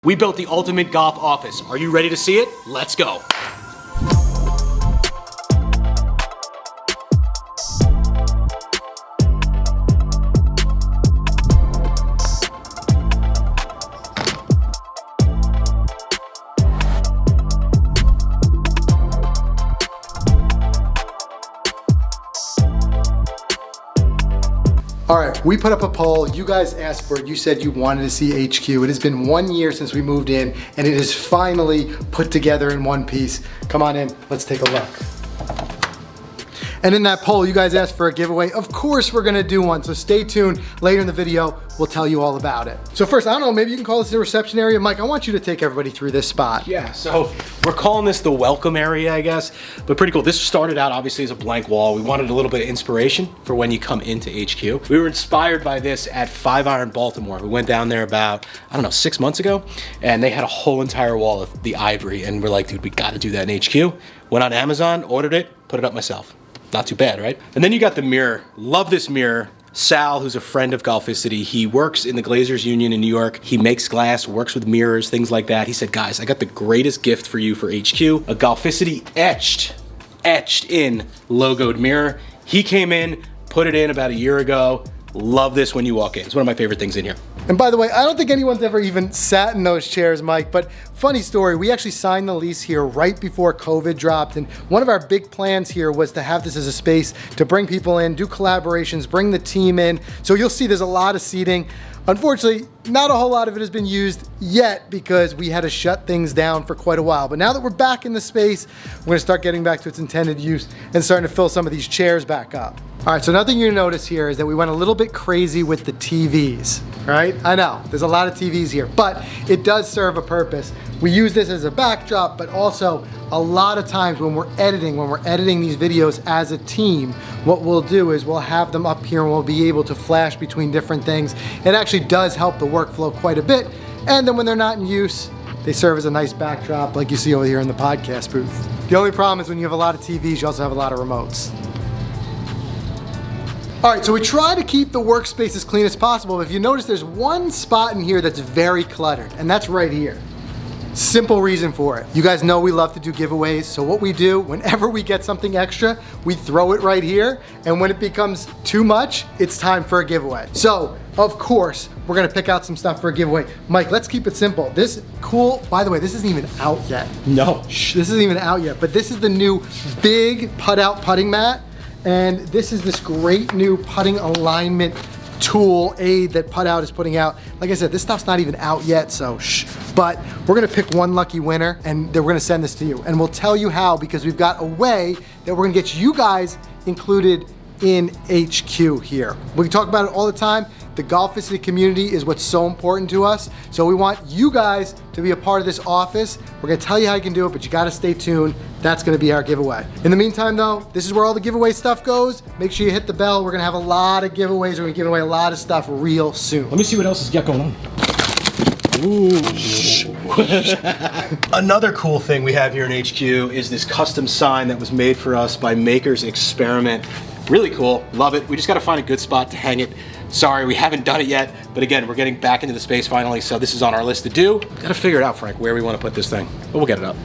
We built the ultimate golf office. Are you ready to see it? Let's go. All right, we put up a poll. You guys asked for it. You said you wanted to see HQ. It has been 1 year since we moved in, and it is finally put together in one piece. Come on in, let's take a look. And in that poll, you guys asked for a giveaway. Of course we're gonna do one, so stay tuned. Later in the video, we'll tell you all about it. So first, I don't know, maybe you can call this the reception area. Mike, I want you to take everybody through this spot. Yeah, so we're calling this the welcome area, I guess, but pretty cool. This started out obviously as a blank wall. We wanted a little bit of inspiration for when you come into HQ. We were inspired by this at 5 Iron Baltimore. We went down there about, I don't know, 6 months ago, and they had a whole entire wall of the ivory, and we're like, dude, we gotta do that in HQ. Went on Amazon, ordered it, put it up myself. Not too bad, right? And then you got the mirror. Love this mirror. Sal, who's a friend of Golficity, he works in the Glazers Union in New York. He makes glass, works with mirrors, things like that. He said, guys, I got the greatest gift for you for HQ, a Golficity etched in logoed mirror. He came in, put it in about a year ago. Love this when you walk in. It's one of my favorite things in here. And by the way, I don't think anyone's ever even sat in those chairs, Mike, but funny story, we actually signed the lease here right before COVID dropped, and one of our big plans here was to have this as a space to bring people in, do collaborations, bring the team in. So you'll see there's a lot of seating. Unfortunately, not a whole lot of it has been used yet because we had to shut things down for quite a while. But now that we're back in the space, we're gonna start getting back to its intended use and starting to fill some of these chairs back up. All right, so another thing you're gonna notice here is that we went a little bit crazy with the TVs, right? I know, there's a lot of TVs here, but it does serve a purpose. We use this as a backdrop, but also a lot of times when we're editing these videos as a team, what we'll do is we'll have them up here and we'll be able to flash between different things. It actually does help the workflow quite a bit. And then when they're not in use, they serve as a nice backdrop like you see over here in the podcast booth. The only problem is when you have a lot of TVs, you also have a lot of remotes. All right, so we try to keep the workspace as clean as possible, but if you notice there's one spot in here that's very cluttered, and that's right here. Simple reason for it. You guys know we love to do giveaways, so what we do, whenever we get something extra, we throw it right here, and when it becomes too much, it's time for a giveaway. So, of course, we're gonna pick out some stuff for a giveaway. Mike, let's keep it simple. This cool, by the way, this isn't even out yet. No. Shh, this isn't even out yet, but this is the new big putt-out putting mat, and this is this great new putting alignment tool aid that Putt Out is putting out. Like I said, this stuff's not even out yet, so shh. But we're gonna pick one lucky winner and then we're gonna send this to you. And we'll tell you how, because we've got a way that we're gonna get you guys included in HQ here. We talk about it all the time. The Golficity community is what's so important to us. So we want you guys to be a part of this office. We're gonna tell you how you can do it, but you gotta stay tuned. That's gonna be our giveaway. In the meantime though, this is where all the giveaway stuff goes. Make sure you hit the bell. We're gonna have a lot of giveaways. We're gonna give away a lot of stuff real soon. Let me see what else has got going on. Ooh. Another cool thing we have here in HQ is this custom sign that was made for us by Maker's Experiment. Really cool, love it. We just gotta find a good spot to hang it. Sorry, we haven't done it yet, but again, we're getting back into the space finally, so this is on our list to do. Gotta figure it out, Frank, where we wanna put this thing, but we'll get it up.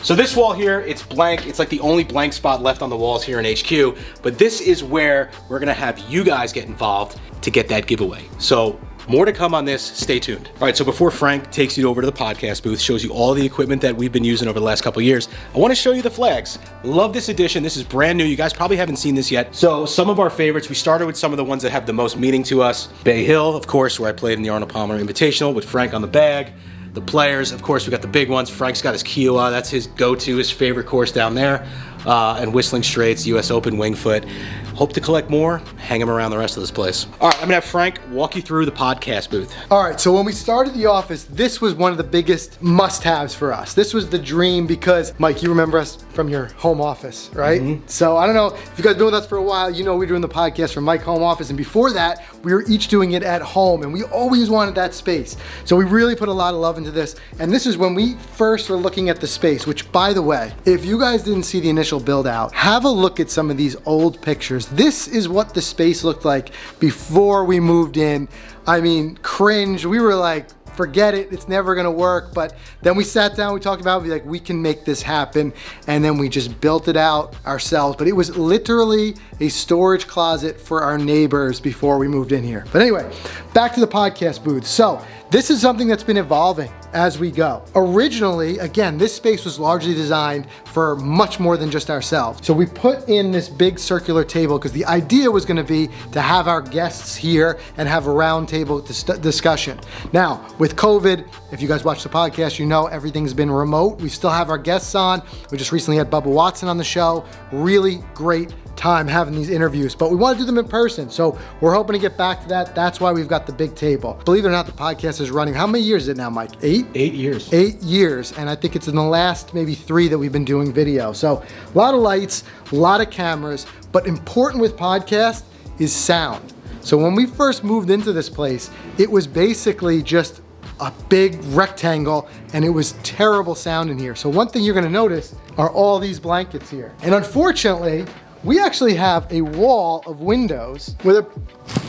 So this wall here, it's blank. It's like the only blank spot left on the walls here in HQ, but this is where we're gonna have you guys get involved to get that giveaway. So more to come on this, stay tuned. All right, so before Frank takes you over to the podcast booth, shows you all the equipment that we've been using over the last couple of years, I wanna show you the flags. Love this edition, this is brand new. You guys probably haven't seen this yet. So some of our favorites, we started with some of the ones that have the most meaning to us. Bay Hill, of course, where I played in the Arnold Palmer Invitational with Frank on the bag. The players, of course, we got the big ones. Frank's got his Kiowa, that's his go-to, his favorite course down there. And Whistling Straits, US Open, Wingfoot. Hope to collect more, hang them around the rest of this place. All right, I'm gonna have Frank walk you through the podcast booth. All right, so when we started the office, this was one of the biggest must-haves for us. This was the dream because, Mike, you remember us from your home office, right? Mm-hmm. So I don't know, if you guys been with us for a while, you know we're doing the podcast from Mike's home office, and before that, we were each doing it at home, and we always wanted that space. So we really put a lot of love into this, and this is when we first were looking at the space, which, by the way, if you guys didn't see the initial build out, have a look at some of these old pictures. This is what the space looked like before we moved in. I mean, cringe. We were like forget it, it's never gonna work. But then we sat down, we talked about it, like, we can make this happen. And then we just built it out ourselves. But it was literally a storage closet for our neighbors before we moved in here. But anyway, back to the podcast booth. So this is something that's been evolving as we go. Originally, again, this space was largely designed for much more than just ourselves. So we put in this big circular table because the idea was gonna be to have our guests here and have a round table discussion. Now, with COVID, if you guys watch the podcast, you know everything's been remote. We still have our guests on. We just recently had Bubba Watson on the show. Really great time having these interviews, but we want to do them in person. So we're hoping to get back to that. That's why we've got the big table. Believe it or not, the podcast is running. How many years is it now, Mike? 8? 8 years. 8 years. And I think it's in the last maybe 3 that we've been doing video. So a lot of lights, a lot of cameras, but important with podcast is sound. So when we first moved into this place, it was basically just a big rectangle and it was terrible sound in here. So one thing you're gonna notice are all these blankets here. And unfortunately, we actually have a wall of windows with a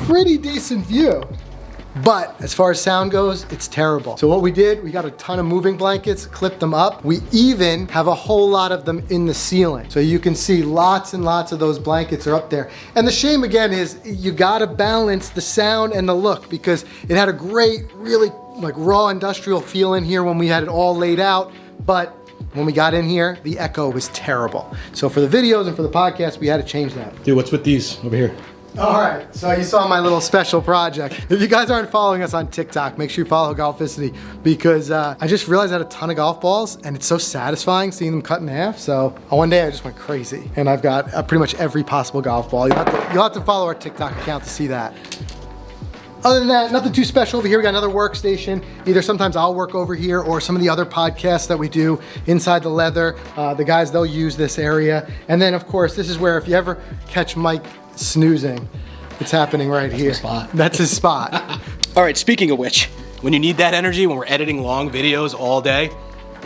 pretty decent view. But as far as sound goes, it's terrible. So what we did, we got a ton of moving blankets, clipped them up. We even have a whole lot of them in the ceiling. So you can see lots and lots of those blankets are up there. And the shame again is you gotta balance the sound and the look because it had a great, really like raw industrial feel in here when we had it all laid out. But when we got in here, the echo was terrible. So for the videos and for the podcast, we had to change that. Dude, what's with these over here? All right, so you saw my little special project. If you guys aren't following us on TikTok, make sure you follow Golficity because I just realized I had a ton of golf balls and it's so satisfying seeing them cut in half. So one day I just went crazy and I've got pretty much every possible golf ball. You'll have to follow our TikTok account to see that. Other than that, nothing too special over here. We got another workstation. Either sometimes I'll work over here or some of the other podcasts that we do inside the leather. The guys, they'll use this area. And then of course, this is where if you ever catch Mike snoozing, it's happening right here. That's my spot. That's his spot. All right, speaking of which, when you need that energy, when we're editing long videos all day,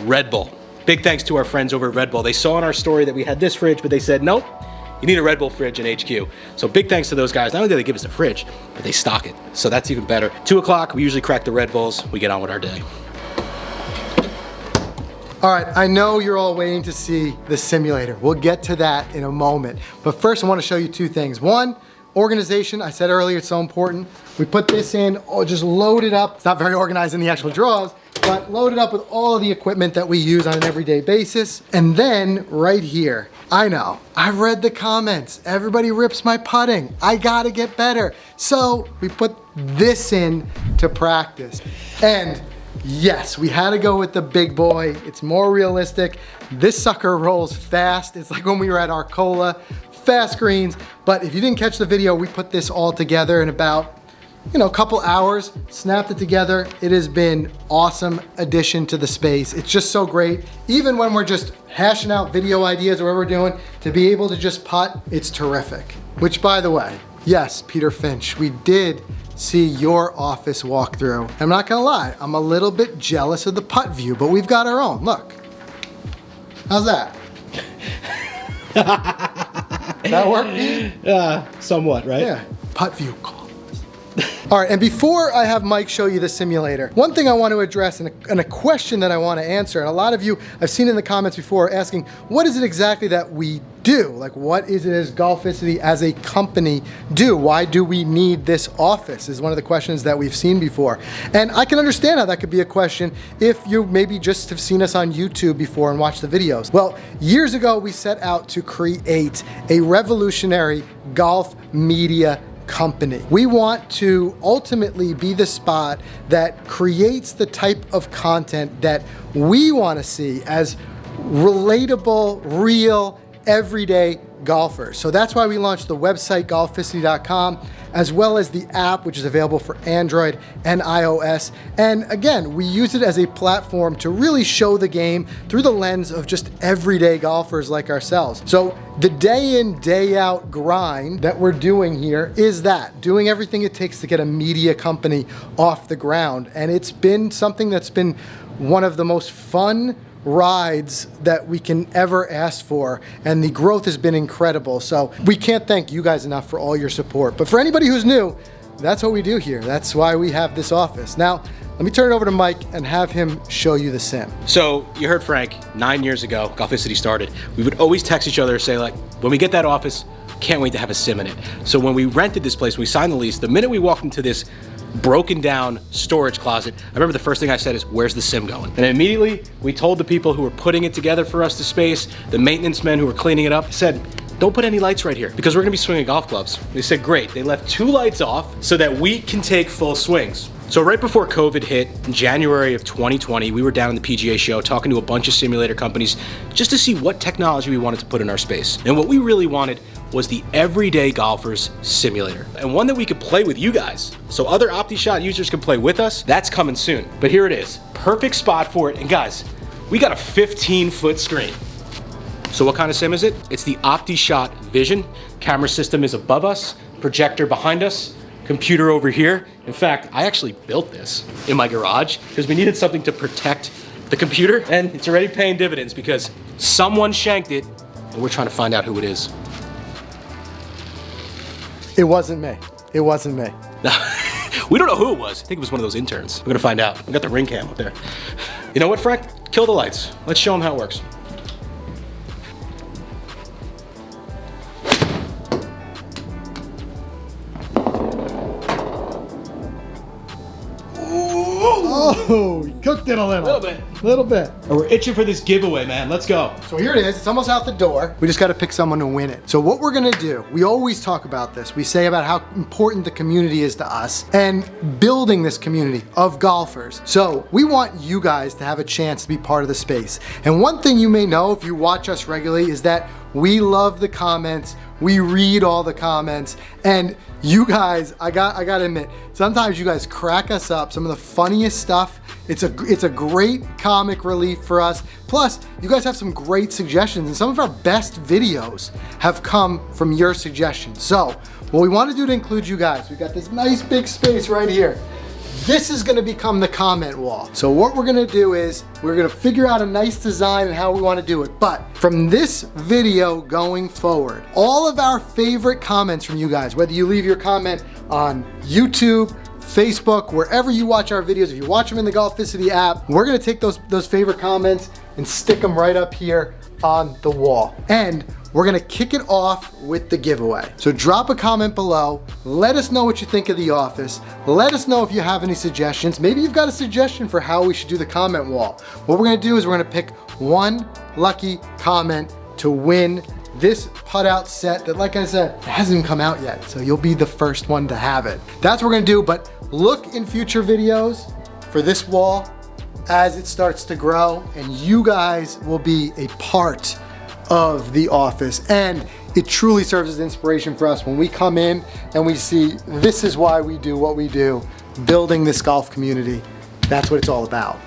Red Bull. Big thanks to our friends over at Red Bull. They saw in our story that we had this fridge, but they said, nope, you need a Red Bull fridge in HQ. So big thanks to those guys. Not only do they give us a fridge, but they stock it. So that's even better. 2 o'clock, we usually crack the Red Bulls. We get on with our day. All right, I know you're all waiting to see the simulator. We'll get to that in a moment. But first I want to show you 2 things. One, organization. I said earlier it's so important. We put this in, just load it up. It's not very organized in the actual drawers, but load it up with all of the equipment that we use on an everyday basis. And then right here, I know, I've read the comments. Everybody rips my putting. I gotta get better. So we put this in to practice. And yes, we had to go with the big boy. It's more realistic. This sucker rolls fast. It's like when we were at Arcola, fast greens. But if you didn't catch the video, we put this all together in about, a couple hours, snapped it together. It has been awesome addition to the space. It's just so great. Even when we're just hashing out video ideas or whatever we're doing, to be able to just putt, it's terrific. Which by the way, yes, Peter Finch, we did see your office walkthrough. I'm not gonna lie, I'm a little bit jealous of the putt view, but we've got our own. Look. How's that? That work, Pete? Somewhat, right? Yeah. Putt view. All right, and before I have Mike show you the simulator, one thing I want to address and a question that I want to answer, and a lot of you I've seen in the comments before asking, what is it exactly that we do? Like, what is it as Golficity as a company do? Why do we need this office is one of the questions that we've seen before. And I can understand how that could be a question if you maybe just have seen us on YouTube before and watched the videos. Well, years ago, we set out to create a revolutionary golf media company. We want to ultimately be the spot that creates the type of content that we want to see as relatable, real, everyday golfers. So that's why we launched the website golficity.com, as well as the app, which is available for Android and iOS. And again, we use it as a platform to really show the game through the lens of just everyday golfers like ourselves. So the day in, day out grind that we're doing here is that, doing everything it takes to get a media company off the ground. And it's been something that's been one of the most fun rides that we can ever ask for, and the growth has been incredible. So we can't thank you guys enough for all your support. But for anybody who's new, that's what we do here. That's why we have this office. Now, let me turn it over to Mike and have him show you the sim. So you heard Frank, 9 years ago, Golficity started. We would always text each other, say like, when we get that office, can't wait to have a sim in it. So when we rented this place, when we signed the lease, the minute we walked into this broken down storage closet, I remember the first thing I said is, where's the sim going? And immediately we told the people who were putting it together for us, the space, the maintenance men who were cleaning it up, said, don't put any lights right here because we're gonna be swinging golf clubs. They said, great. They left 2 lights off so that we can take full swings. So right before COVID hit, in January of 2020, we were down in the PGA show talking to a bunch of simulator companies just to see what technology we wanted to put in our space. And what we really wanted was the everyday golfer's simulator, and one that we could play with you guys. So other OptiShot users can play with us. That's coming soon. But here it is, perfect spot for it. And guys, we got a 15-foot screen. So what kind of sim is it? It's the OptiShot Vision. Camera system is above us, projector behind us, computer over here. In fact, I actually built this in my garage because we needed something to protect the computer, and it's already paying dividends because someone shanked it and we're trying to find out who it is. It wasn't me. It wasn't me. We don't know who it was. I think it was one of those interns. We're gonna find out. We got the ring cam up there. You know what, Frank? Kill the lights. Let's show them how it works. Oh, we cooked it a little. Little bit. And we're itching for this giveaway, man. Let's go. So here it is. It's almost out the door. We just got to pick someone to win it. So what we're going to do, we always talk about this. We say about how important the community is to us and building this community of golfers. So we want you guys to have a chance to be part of the space. And one thing you may know if you watch us regularly is that we love the comments. We read all the comments, and you guys, I gotta admit, sometimes you guys crack us up. Some of the funniest stuff. It's a great comic relief for us. Plus, you guys have some great suggestions, and some of our best videos have come from your suggestions. So, what we want to do to include you guys, we've got this nice big space right here. This is gonna become the comment wall. So what we're gonna do is, we're gonna figure out a nice design and how we wanna do it. But from this video going forward, all of our favorite comments from you guys, whether you leave your comment on YouTube, Facebook, wherever you watch our videos, if you watch them in the Golficity app, we're gonna take those favorite comments and stick them right up here on the wall. And we're gonna kick it off with the giveaway. So drop a comment below, let us know what you think of the office, let us know if you have any suggestions. Maybe you've got a suggestion for how we should do the comment wall. What we're gonna do is we're gonna pick one lucky comment to win this putt out set that, like I said, hasn't even come out yet. So you'll be the first one to have it. That's what we're gonna do, but look in future videos for this wall as it starts to grow, and you guys will be a part of the office. And it truly serves as inspiration for us when we come in and we see this is why we do what we do, building this golf community. That's what it's all about.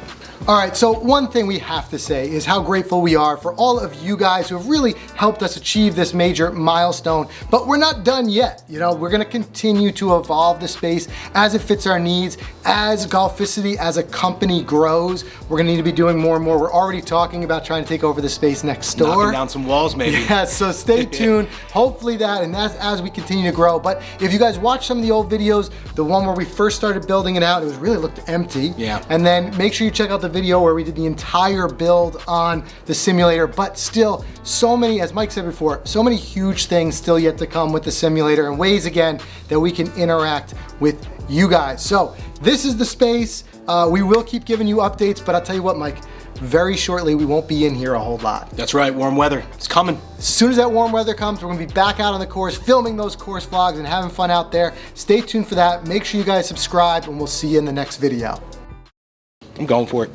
All right, so one thing we have to say is how grateful we are for all of you guys who have really helped us achieve this major milestone, but we're not done yet. You know, we're gonna continue to evolve the space as it fits our needs. As Golficity as a company grows, we're gonna need to be doing more and more. We're already talking about trying to take over the space next door. Knocking down some walls, maybe. Yeah, so stay tuned. Hopefully that, and that's as we continue to grow. But if you guys watch some of the old videos, the one where we first started building it out, it was really looked empty. Yeah. And then make sure you check out the video where we did the entire build on the simulator, but still so many, as Mike said before, so many huge things still yet to come with the simulator, and ways again that we can interact with you guys. So this is the space. We will keep giving you updates, but I'll tell you what, Mike, very shortly we won't be in here a whole lot. That's right, warm weather, it's coming. As soon as that warm weather comes, we're gonna be back out on the course, filming those course vlogs and having fun out there. Stay tuned for that. Make sure you guys subscribe, and we'll see you in the next video. I'm going for it.